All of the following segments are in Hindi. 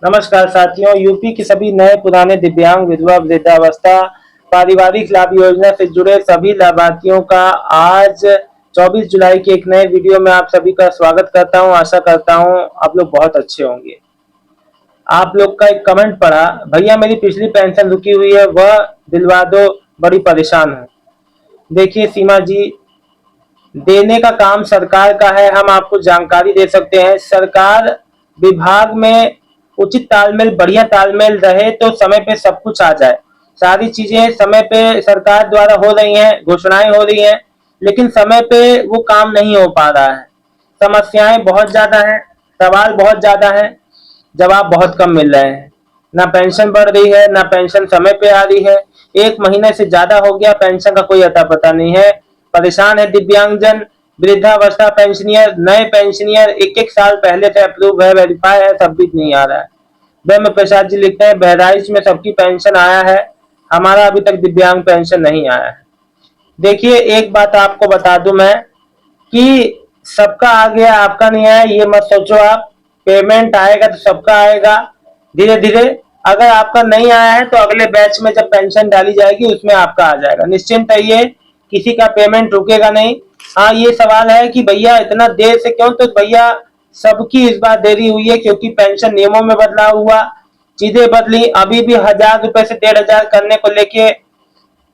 नमस्कार साथियों, यूपी के सभी नए पुराने दिव्यांग, विधवा, वृद्धावस्था, पारिवारिक लाभ योजना से जुड़े सभी लाभार्थियों का आज 24 जुलाई के एक नए वीडियो में आप सभी का स्वागत करता हूं। आशा करता हूं आप लोग बहुत अच्छे होंगे। आप लोग का एक कमेंट पढ़ा, भैया मेरी पिछली पेंशन रुकी हुई है, वह दिलवा दो, बड़ी परेशान हूं। देखिए सीमा जी, देने का काम सरकार का है। हम आपको जानकारी दे सकते हैं। सरकार विभाग में उचित तालमेल, बढ़िया तालमेल रहे तो समय पे सब कुछ आ जाए। सारी चीजें समय पे सरकार द्वारा हो रही हैं, घोषणाएं हो रही हैं, लेकिन समय पे वो काम नहीं हो पा रहा है। समस्याएं बहुत ज्यादा हैं, सवाल बहुत ज्यादा हैं, जवाब बहुत कम मिल रहे हैं। ना पेंशन बढ़ रही है, ना पेंशन समय पे आ रही है। एक महीने से ज्यादा हो गया, पेंशन का कोई अता पता नहीं है। परेशान है दिव्यांगजन, वृद्धावस्था पेंशनियर, नए पेंशनियर। एक एक साल पहले से अप्रूव है, वेरीफाई है, तब भी नहीं आ रहा है। ब्रह्म प्रसाद जी लिखते हैं, बहराइच में सबकी पेंशन आया है, हमारा अभी तक दिव्यांग पेंशन नहीं आया है। देखिए एक बात आपको बता दूं मैं कि सबका आ गया, आपका नहीं आया ये मत सोचो आप। पेमेंट आएगा तो सबका आएगा धीरे धीरे। अगर आपका नहीं आया है तो अगले बैच में जब पेंशन डाली जाएगी उसमें आपका आ जाएगा। निश्चिंत रहिए, किसी का पेमेंट रुकेगा नहीं। हाँ, ये सवाल है कि भैया इतना देर से क्यों, तो भैया सबकी इस बार देरी हुई है क्योंकि पेंशन नियमों में बदलाव हुआ, चीजें बदली। अभी भी 1,000 रुपए से 1,500 करने को लेके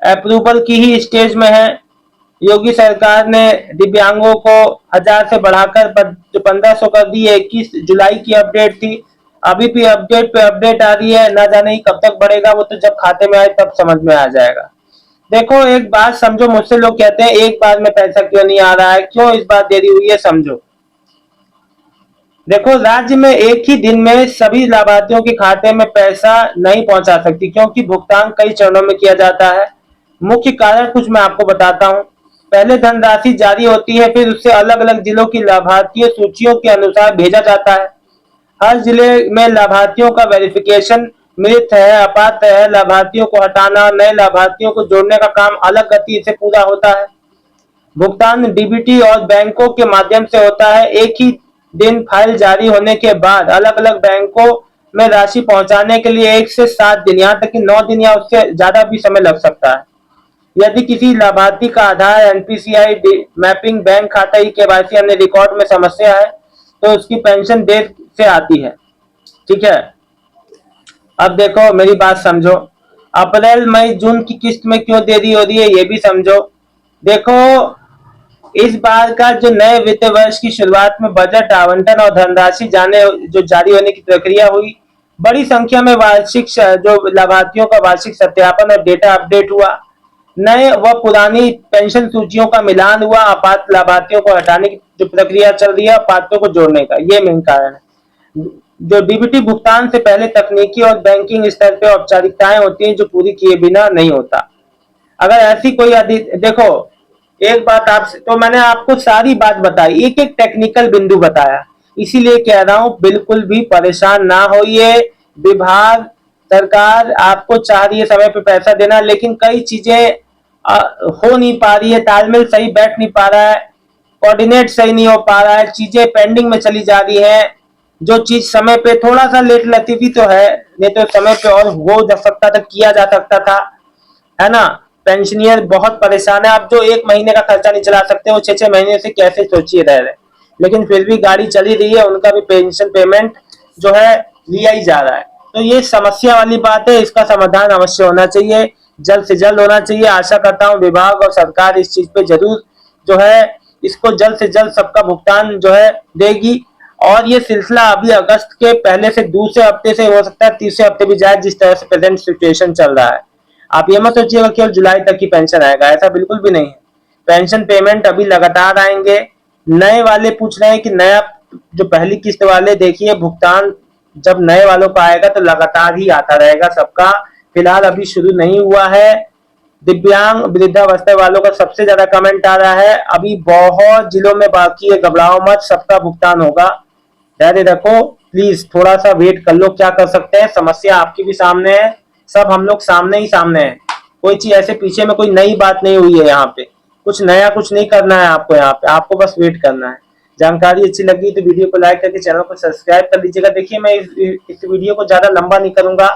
अप्रूवल की ही स्टेज में है। योगी सरकार ने दिव्यांगों को 1,000 से बढ़ाकर 1,500 कर दी है। 21 जुलाई की अपडेट थी, अभी भी अपडेट पे अपडेट आ रही है। ना जाने कब तक बढ़ेगा, वो तो जब खाते में आए तब समझ में आ जाएगा। देखो एक बात समझो, मुझसे लोग कहते हैं एक बार में पैसा क्यों नहीं आ रहा है, क्यों इस बार देरी हुई है, समझो। देखो राज्य में एक ही दिन में सभी लाभार्थियों के खाते में पैसा नहीं पहुंचा सकती, क्योंकि भुगतान कई चरणों में किया जाता है। मुख्य कारण कुछ मैं आपको बताता हूं। पहले धनराशि जारी होती है, फिर उससे अलग अलग जिलों की लाभार्थी सूचियों के अनुसार भेजा जाता है। हर जिले में लाभार्थियों का वेरिफिकेशन, मृत है, अपात्र है, लाभार्थियों को हटाना, नए लाभार्थियों को जोड़ने का काम अलग गति से पूरा होता है। भुगतान डीबीटी और बैंकों के माध्यम से होता है। एक ही दिन फाइल जारी होने के बाद अलग अलग बैंकों में राशि पहुंचाने के लिए 1 से 7 दिन, यहाँ तक कि 9 दिन या उससे ज्यादा भी समय लग सकता है। यदि किसी लाभार्थी का आधार, एनपीसीआई मैपिंग, बैंक खाता, ई केवाईसी अन्य रिकॉर्ड में समस्या है तो उसकी पेंशन देर से आती है। ठीक है, अब देखो मेरी बात समझो। अप्रैल मई जून की किस्त में क्यों देरी हो रही है ये भी समझो। देखो इस बार का जो नए वित्त वर्ष की शुरुआत में बजट आवंटन और धनराशि जाने जो जारी होने की प्रक्रिया हुई, बड़ी संख्या में वार्षिक जो लाभार्थियों का वार्षिक सत्यापन और डेटा अपडेट हुआ, नए व पुरानी पेंशन सूचियों का मिलान हुआ, अपात्र लाभार्थियों को हटाने की जो प्रक्रिया चल रही है, पात्रों को जोड़ने का, ये मेन कारण है। जो डीबीटी भुगतान से पहले तकनीकी और बैंकिंग स्तर पे औपचारिकताएं होती हैं जो पूरी किए बिना नहीं होता। अगर ऐसी कोई देखो एक बात आपसे, तो मैंने आपको सारी बात बताई, एक एक टेक्निकल बिंदु बताया, इसीलिए कह रहा हूं बिल्कुल भी परेशान ना होइए। विभाग, सरकार आपको चाह रही है समय पे पैसा देना, लेकिन कई चीजें हो नहीं पा रही है, तालमेल सही बैठ नहीं पा रहा है, कोऑर्डिनेट सही नहीं हो पा रहा है, चीजें पेंडिंग में चली जा रही है। जो चीज समय पे थोड़ा सा लेट लतीफी तो है, नहीं तो समय पे और हो जा सकता था, किया जा सकता था, है ना। पेंशनियर बहुत परेशान है। आप जो एक महीने का खर्चा नहीं चला सकते, वो 6-6 महीने से कैसे सोचिए रह रहे, लेकिन फिर भी गाड़ी चली रही है, उनका भी पेंशन पेमेंट जो है लिया ही जा रहा है। तो ये समस्या वाली बात है, इसका समाधान अवश्य होना चाहिए, जल्द से जल्द होना चाहिए। आशा करता हूँ विभाग और सरकार इस चीज पे जरूर जो है इसको जल्द से जल्द सबका भुगतान जो है देगी। और ये सिलसिला अभी अगस्त के पहले से दूसरे हफ्ते से हो सकता है तीसरे हफ्ते भी जाए, जिस तरह से प्रेजेंट सिचुएशन चल रहा है। आप ये मत सोचिएगा केवल जुलाई तक की पेंशन आएगा, ऐसा बिल्कुल भी नहीं है। पेंशन पेमेंट अभी लगातार आएंगे। नए वाले पूछ रहे हैं कि नया जो पहली किस्त वाले, देखिए भुगतान जब नए वालों का आएगा तो लगातार ही आता रहेगा सबका। फिलहाल अभी शुरू नहीं हुआ है। दिव्यांग, वृद्धावस्था वालों का सबसे ज्यादा कमेंट आ रहा है, अभी बहुत जिलों में बाकी है, घबराओ मत, सबका भुगतान होगा, धैर्य रखो, प्लीज थोड़ा सा वेट कर लो। क्या कर सकते हैं, समस्या आपकी भी सामने है, सब हम लोग सामने ही सामने है। कोई चीज ऐसे पीछे में कोई नई बात नहीं हुई है, यहाँ पे कुछ नया कुछ नहीं करना है आपको, यहाँ पे आपको बस वेट करना है। जानकारी अच्छी लगी तो वीडियो को लाइक करके चैनल को सब्सक्राइब कर लीजिएगा। देखिए मैं इस वीडियो को ज्यादा लंबा नहीं करूंगा,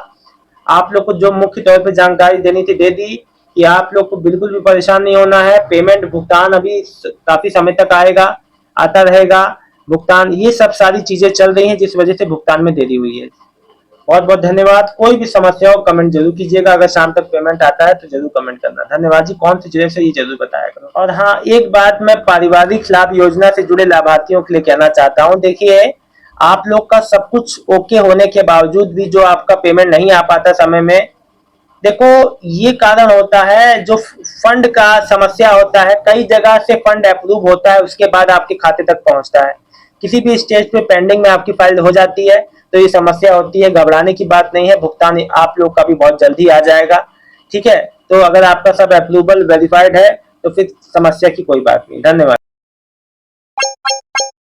आप लोग को जो मुख्य तौर पे जानकारी देनी थी दे दी कि आप लोग को बिल्कुल भी परेशान नहीं होना है। पेमेंट भुगतान अभी काफी समय तक आएगा, आता रहेगा भुगतान, ये सब सारी चीजें चल रही हैं जिस वजह से भुगतान में देरी हुई है। बहुत बहुत धन्यवाद। कोई भी समस्या हो कमेंट जरूर कीजिएगा, अगर शाम तक पेमेंट आता है तो जरूर कमेंट करना। धन्यवाद जी। कौन सी जगह से ये जरूर बताया करो। और हाँ, एक बात मैं पारिवारिक लाभ योजना से जुड़े लाभार्थियों के लिए कहना चाहता हूँ। देखिए, आप लोग का सब कुछ ओके होने के बावजूद भी जो आपका पेमेंट नहीं आ पाता समय में, देखो ये कारण होता है जो फंड का समस्या होता है। कई जगह से फंड अप्रूव होता है, उसके बाद आपके खाते तक पहुंचता है, किसी भी स्टेज पे पेंडिंग में आपकी फाइल हो जाती है, तो ये समस्या होती है। घबराने की बात नहीं है, भुगतान आप लोग का भी बहुत जल्दी आ जाएगा। ठीक है, तो अगर आपका सब अप्रूवल वेरीफाइड है तो फिर समस्या की कोई बात नहीं। धन्यवाद।